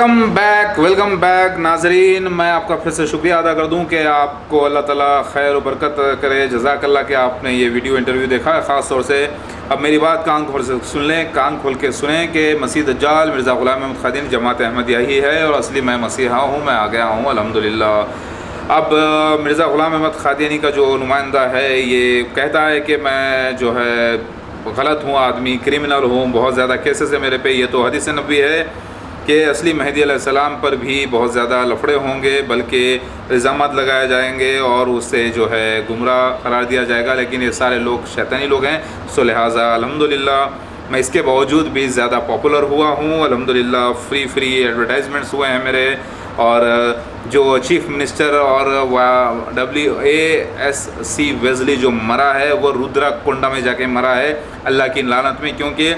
Welcome back नाजरीन। मैं आपका फिर से शुक्रिया अदा कर दूं कि आपको अल्लाह ताला खैर और बरकत करे, जज़ाकल्लाह कि आपने ये वीडियो इंटरव्यू देखा है। ख़ास तौर से अब मेरी बात कान खोल से सुन लें, कान खोल के सुने कि मसीह दज्जाल मिर्ज़ा ग़ुलाम अहमद क़ादियानी जमात अहमदिया ही है और असली मैं मसीहा हूँ। मैं आ गया हूँ अल्हम्दुलिल्लाह। अब मिर्ज़ा ग़ुलाम अहमद क़ादियानी का जो नुमाइंदा है ये कहता है कि मैं जो है गलत हूँ, आदमी क्रिमिनल हूँ, बहुत ज़्यादा केसेस है मेरे पे। ये तो हदीस नबी है कि असली मेहदी अलैहिस्सलाम पर भी बहुत ज़्यादा लफड़े होंगे, बल्कि इल्ज़ामात लगाए जाएंगे और उससे जो है गुमराह करार दिया जाएगा। लेकिन ये सारे लोग शैतानी लोग हैं, सो लिहाजा अल्हम्दुलिल्लाह मैं इसके बावजूद भी ज़्यादा पॉपुलर हुआ हूँ। अल्हम्दुलिल्लाह फ्री एडवर्टाइजमेंट्स हुए हैं मेरे, और जो चीफ मिनिस्टर और WASC वेज़ली जो मरा है वो रुद्रा कुंडा में जाके मरा है अल्लाह की लानत में, क्योंकि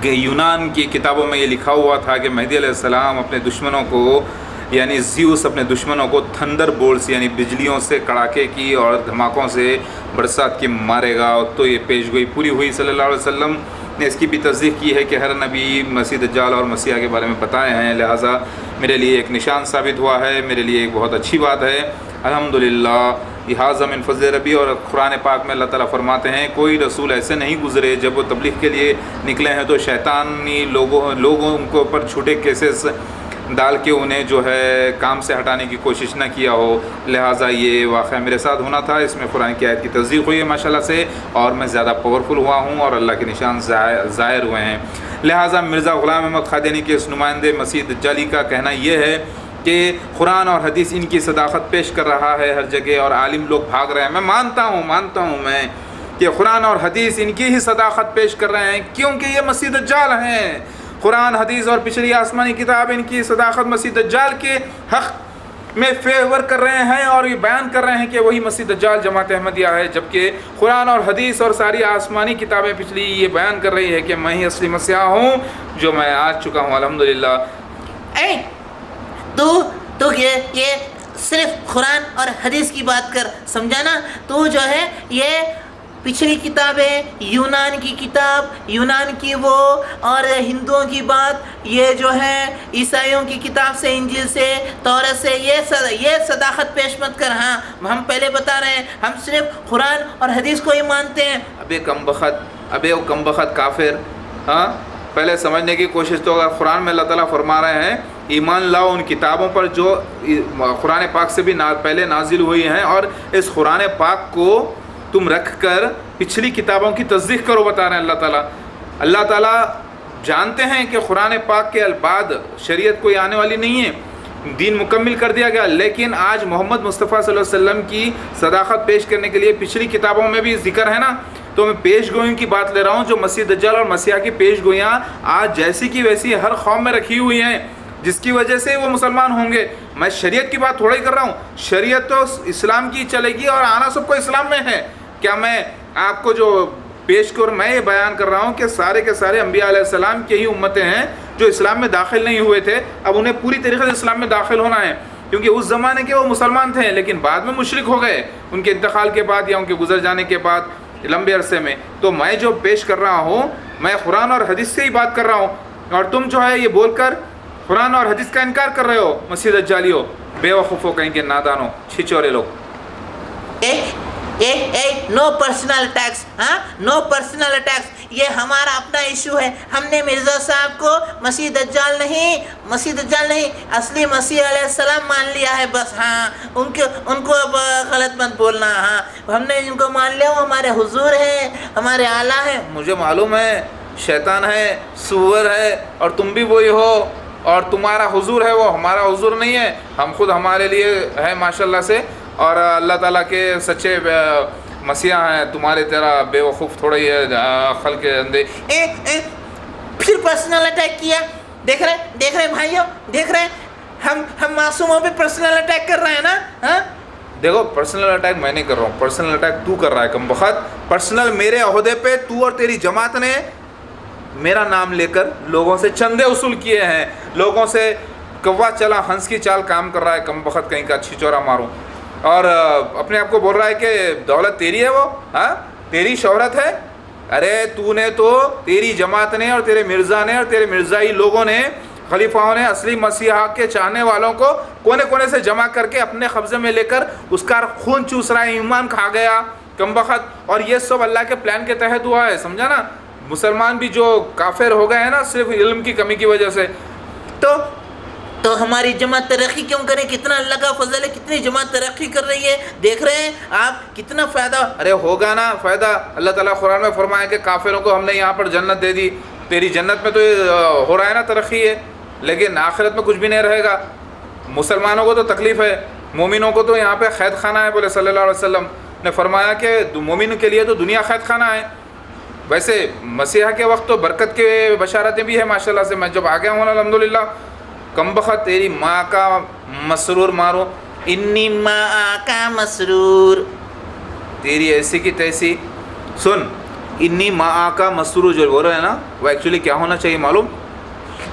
यूनान की किताबों में ये लिखा हुआ था कि मेहदी अलैहिस्सलाम अपने दुश्मनों को यानी ज़्यूस अपने दुश्मनों को थंडर बोल्ट्स यानी बिजलियों से कड़ाके की और धमाकों से बरसात की मारेगा। तो ये पेशगोई पूरी हुई। सल्लल्लाहु अलैहि वसल्लम ने इसकी भी तस्दीक की है कि हर नबी मसीह दज्जाल और मसीहा के बारे में बताए हैं। लिहाजा मेरे लिए एक निशान साबित हुआ है, मेरे लिए एक बहुत अच्छी बात है अल्हम्दुलिल्लाह। लिहाजा मिन फ़ज़्ल रबी, और कुरान पाक में अल्लाह ताला फरमाते हैं कोई रसूल ऐसे नहीं गुज़रे जब वो तबलीग के लिए निकले हैं तो शैतानी लोगों उनके ऊपर झूठे केसेस डाल के उन्हें जो है काम से हटाने की कोशिश ना किया हो। लिहाजा ये वाक़या मेरे साथ होना था। इसमें कुरान की आयत की तस्दीक हुई है माशाल्लाह से, और मैं ज़्यादा पावरफुल हुआ हूँ और अल्लाह के निशान ज़ाहिर हुए हैं। लिहाजा मिर्ज़ा ग़ुलाम अहमद क़ादियानी के इस नुमाइंदे मसीह दज्जाली का कहना यह है कि कुरान और हदीस इनकी सदाकत पेश कर रहा है हर जगह, और आलिम लोग भाग रहे हैं। मैं मानता हूँ मैं कि कुरान और हदीस इनकी ही सदाकत पेश कर रहे हैं, क्योंकि ये मसीह दज्जाल हैं। कुरान हदीस और पिछली आसमानी किताब इनकी सदाकत मसीह दज्जाल के हक़ में फेवर कर रहे हैं और ये बयान कर रहे हैं कि वही मसीह दज्जाल जमात अहमदिया है, जबकि कुरान और हदीस और सारी आसमानी किताबें पिछली ये बयान कर रही है कि मैं ही असली मसीहा हूँ, जो मैं आ चुका हूँ अल्हम्दुलिल्लाह। तो ये सिर्फ कुरान और हदीस की बात कर समझाना। तो जो है ये पिछली किताबें, यूनान की किताब, यूनान की वो, और हिंदुओं की बात, ये जो है ईसाइयों की किताब से, इंजील से, तौरात से, ये सदाकत पेश मत कर। हाँ, हम पहले बता रहे हैं, हम सिर्फ कुरान और हदीस को ही मानते हैं। अबे वो कमबख्त काफिर, हाँ पहले समझने की कोशिश तो। अगर कुरान में अल्लाह ताला फरमा रहे हैं ईमान लाओ उन किताबों पर जो कुरान पाक से भी पहले नाजिल हुई हैं, और इस कुरान पाक को तुम रख कर पिछली किताबों की तस्दीक करो, बता रहे हैं अल्लाह ताला जानते हैं कि कुरान पाक के बाद शरीयत कोई आने वाली नहीं है, दीन मुकम्मिल कर दिया गया। लेकिन आज मोहम्मद मुस्तफ़ा सल्लल्लाहु अलैहि वसल्लम की सदाकत पेश करने के लिए पिछली किताबों में भी जिक्र है ना, तो मैं पेशगोइयों की बात ले रहा हूँ, जो मसीह दज्जाल और मसीहा की पेशगोइयाँ आज जैसी की वैसी हर कौम में रखी हुई हैं, जिसकी वजह से वो मुसलमान होंगे। मैं शरीयत की बात थोड़ा ही कर रहा हूँ, शरीयत तो इस्लाम की चलेगी और आना सबको इस्लाम में है। क्या मैं आपको जो पेश कर, मैं ये बयान कर रहा हूँ कि सारे के सारे अम्बिया अलैहिस्सलाम के ही उम्मतें हैं जो इस्लाम में दाखिल नहीं हुए थे, अब उन्हें पूरी तरीके से इस्लाम में दाखिल होना है, क्योंकि उस ज़माने के वो मुसलमान थे लेकिन बाद में मुशरिक हो गए उनके इंतकाल के बाद या उनके गुजर जाने के बाद लंबे अरसे में। तो मैं जो पेश कर रहा हूँ मैं कुरान और हदीस से ही बात कर रहा हूँ, और तुम जो है ये बोलकर कुरान और हदीस का इनकार कर रहे हो। मसीह दज्जाली हो, बेवकूफ़ो, कहीं के नादानो, छिछोरे लोग। नो पर्सनल अटैक्स, हाँ, नो पर्सनल अटैक्स। ये हमारा अपना इशू है। हमने मिर्ज़ा साहब को मसीह दज्जाल नहीं असली मसीह अलैहिस्सलाम मान लिया है बस। हाँ, उनको अब गलत मत बोलना। हाँ, हमने इनको मान लिया, वो हमारे हुजूर हैं, हमारे आला हैं। मुझे मालूम है शैतान है, सूअर है, और तुम भी वही हो, और तुम्हारा हुजूर है वो हमारा हुजूर नहीं है। हम खुद हमारे लिए है माशाल्लाह से, और अल्लाह ताला के सच्चे मसीहा हैं। तुम्हारे तरह बेवकूफ़ थोड़ा ही अक़ल के अंदे। फिर पर्सनल अटैक किया। देख रहे भाइयों, देख रहे हम मासूमों पे पर्सनल अटैक कर रहे हैं ना। हाँ, देखो पर्सनल अटैक मैं नहीं कर रहा हूँ, पर्सनल अटैक तू कर रहा है कमबख्त। पर्सनल मेरे ओहदे पे तू और तेरी जमात ने मेरा नाम लेकर लोगों से चंदे वसूल किए हैं, लोगों से कौवा चला हंस की चाल काम कर रहा है कमबख्त कहीं का, छिचोरा मारूं, और अपने आप को बोल रहा है कि दौलत तेरी है, वो हाँ तेरी शोहरत है। अरे तूने तो, तेरी जमात ने और तेरे मिर्ज़ा ने और तेरे मिर्ज़ाई लोगों ने खलीफाओं ने असली मसीहा के चाहने वालों को कोने कोने से जमा करके अपने कब्जे में लेकर उसका खून चूस रहा है, ईमान खा गया कमबख्त। और ये सब अल्लाह के प्लान के तहत हुआ है, समझा ना। मुसलमान भी जो काफिर हो गए हैं ना सिर्फ इल्म की कमी की वजह से। तो हमारी जमात तरक्की क्यों करे? कितना अल्लाह का फजल है, कितनी जमात तरक्की कर रही है, देख रहे हैं आप कितना फ़ायदा। अरे होगा ना फ़ायदा। अल्लाह ताला कुरान में फरमाया कि काफिरों को हमने यहाँ पर जन्नत दे दी। तेरी जन्नत में तो हो रहा है ना तरक्की है, लेकिन आखिरत में कुछ भी नहीं रहेगा। मुसलमानों को तो तकलीफ़ है, मोमिनों को तो यहाँ पे कैद खाना है। बोले सल्लल्लाहु अलैहि वसल्लम ने फरमाया कि मोमिन के लिए तो दुनिया कैद खाना है। वैसे मसीहा के वक्त तो बरकत के बशारतें भी है माशाल्लाह से। मैं जब आ गया हूँ अल्हम्दुलिल्लाह। कमबख्त तेरी माँ का मसरूर मारो, इन्नी माँ का मसरूर, तेरी ऐसी की तैसी। सुन, इन्नी माँ का मसरूर जो बोल रहे हैं ना, वो एक्चुअली क्या होना चाहिए मालूम?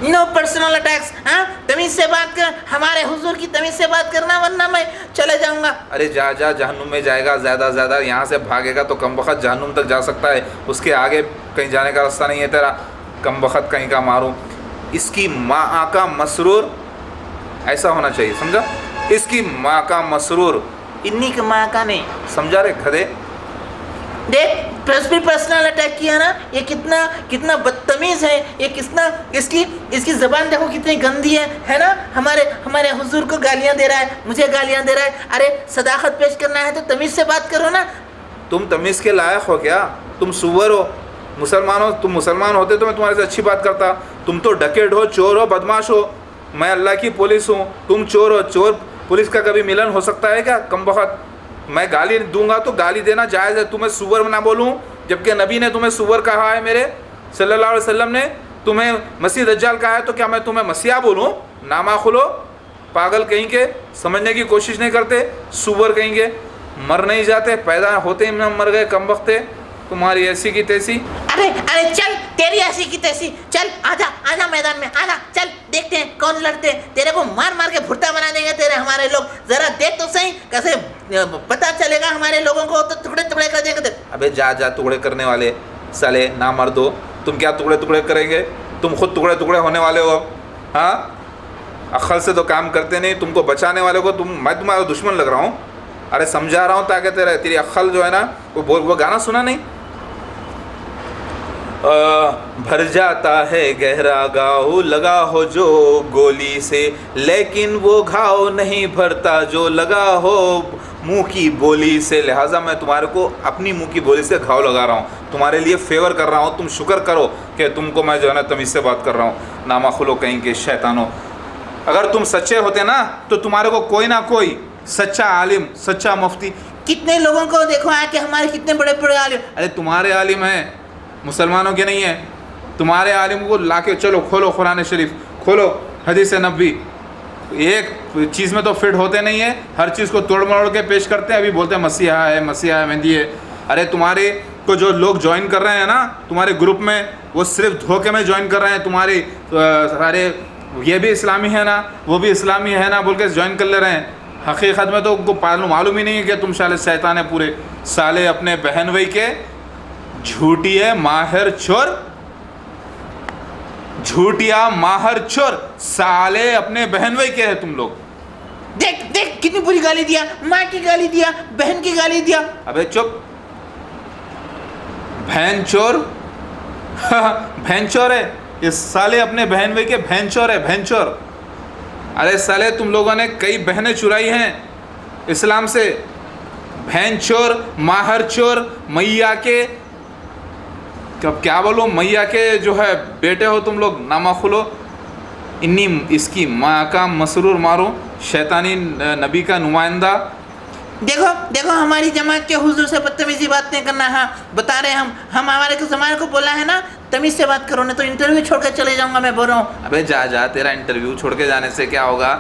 No personal attacks. हाँ, तमीज़ से बात कर, हमारे हुजूर की तमीज़ से बात करना, वरना मैं चले जाऊँगा। अरे जा जा, जहन्नुम में जाएगा। ज़्यादा ज़्यादा यहाँ से भागेगा तो कमबख्त जहन्नुम तक जा सकता है, उसके आगे कहीं जाने का रास्ता नहीं है तेरा। कमबख्त कहीं का मारूं। इसकी माँ का मसरूर ऐसा होना चाहिए, समझा? इसकी माँ का मसरूर, इन्नी की माँ का नहीं, समझा रे गधे? देख पर्सनल अटैक किया ना, ये कितना बदतमीज़ है, ये कितना इसकी ज़बान देखो कितनी गंदी है ना। हमारे हुजूर को गालियाँ दे रहा है, मुझे गालियाँ दे रहा है। अरे सदाकत पेश करना है तो तमीज़ से बात करो ना। तुम तमीज़ के लायक हो क्या? तुम सुअर हो। मुसलमान हो, तुम मुसलमान होते तो मैं तुम्हारे से अच्छी बात करता। तुम तो डकेट हो, चोर हो, बदमाश हो। मैं अल्लाह की पुलिस हूँ, तुम चोर हो। चोर पुलिस का कभी मिलन हो सकता है क्या? कमबख्त। मैं गाली दूंगा तो गाली देना जायज़ है, तुम्हें सुअर ना बोलूँ, जबकि नबी ने तुम्हें सुअर कहा है। मेरे सल्लल्लाहु अलैहि वसल्लम ने तुम्हें मसीह दज्जाल कहा है, तो क्या मैं तुम्हें मसीहा बोलूँ? नामाखुलो, पागल कहीं के, समझने की कोशिश नहीं करते, सुअर कहीं के। मर नहीं जाते, पैदा होते ही मर गए कमबख्ते। तुम्हारी ऐसी की तैसी। अरे चल, तेरी ऐसी की तैसी, चल आजा मैदान में, आजा, चल देखते हैं कौन लड़ते हैं। तेरे को मार मार के भुट्टा बना देंगे तेरे हमारे लोग। जरा देख तो सही, कैसे पता चलेगा हमारे लोगों को, तो टुकड़े टुकड़े कर देंगे। अबे जा जा, टुकड़े करने वाले साले, ना मर दो। तुम क्या टुकड़े टुकड़े करेंगे? तुम खुद टुकड़े टुकड़े होने वाले हो अब। हाँ, अक्ल से तो काम करते नहीं। तुमको बचाने वाले को मैं तुम्हारा दुश्मन लग रहा हूँ। अरे समझा रहा हूँ ताकि तेरी अक्ल जो है ना, वो गाना सुना नहीं? भर जाता है गहरा घाव लगा हो जो गोली से, लेकिन वो घाव नहीं भरता जो लगा हो मुंह की बोली से। लिहाजा मैं तुम्हारे को अपनी मुंह की बोली से घाव लगा रहा हूँ, तुम्हारे लिए फेवर कर रहा हूँ। तुम शुक्र करो कि तुमको मैं जो है ना तमीज़ से बात कर रहा हूँ। नामाखुलो कहीं के शैतानों। अगर तुम सच्चे होते ना तो तुम्हारे को कोई ना कोई सच्चा आलिम, सच्चा मुफ्ती। कितने लोगों को देखो आके हमारे कितने बड़े बड़े आलिम। अरे तुम्हारे आलिम हैं, मुसलमानों के नहीं है। तुम्हारे आलिम को लाके चलो, खोलो कुरान शरीफ, खोलो हदीस नबी। एक चीज़ में तो फिट होते नहीं है, हर चीज़ को तोड़ मरोड़ के पेश करते हैं। अभी बोलते हैं मसीहा है, मसीहा है, मेहंदी है। अरे तुम्हारे को जो लोग ज्वाइन कर रहे हैं ना तुम्हारे ग्रुप में, वो सिर्फ धोखे में ज्वाइन कर रहे हैं। तुम्हारे सारे ये भी इस्लामी है ना, वो भी इस्लामी है ना बोल के ज्वाइन कर ले रहे हैं। हकीकत में तो उनको मालूम ही नहीं है कि तुम साले शैतान है पूरे। साले अपने बहन भाई के झूठिया माहिर चोर, झूठिया माहिर चोर, साले अपने बहन भाई के हैं तुम लोग। देख कितनी बुरी गाली दिया, माँ की गाली दिया, बहन की गाली दिया। अबे चुप, बहन चोर बहन चोर है ये साले, अपने बहन भाई के बहन चोर है, बहन चोर। अरे साले तुम लोगों ने कई बहनें चुराई हैं इस्लाम से। बहन चोर, माहिर चोर, मैया के, कब क्या बोलो, मैया के जो है बेटे हो तुम लोग। नामाखुलो, इन्नी इसकी माँ का मसरूर मारो, शैतानी नबी का नुमाइंदा। देखो हमारी जमात के हुजूर से बदतमीजी बात नहीं करना। हाँ बता रहे हम हमारे को ज़माने को बोला है ना तमीज़ से बात करो, नहीं तो इंटरव्यू छोड़ कर चले जाऊँगा। मैं बोल रहा हूँ। अबे जा जा, तेरा इंटरव्यू छोड़ के जाने से क्या होगा?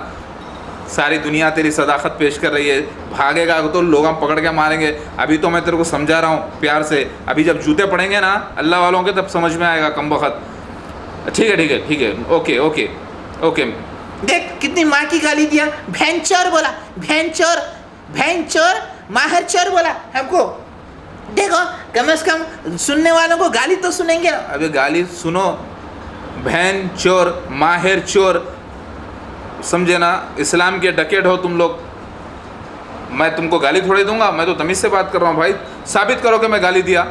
सारी दुनिया तेरी सदाकत पेश कर रही है, भागेगा तो लोग हम पकड़ के मारेंगे। अभी तो मैं तेरे को समझा रहा हूँ प्यार से, अभी जब जूते पड़ेंगे ना अल्लाह वालों के तब समझ में आएगा कमबख्त। ठीक है, ओके। देख कितनी माँ की गाली दिया, बहन चोर बोला, बहन चोर, माहिर चोर बोला हमको। देखो कम से कम सुनने वालों को गाली तो सुनेंगे ना। अबे गाली सुनो, बहन चोर, माहिर चोर, समझे ना, इस्लाम के डकेट हो तुम लोग। मैं तुमको गाली थोड़ी दूंगा, मैं तो तमीज़ से बात कर रहा हूँ भाई। साबित करो कि मैं गाली दिया।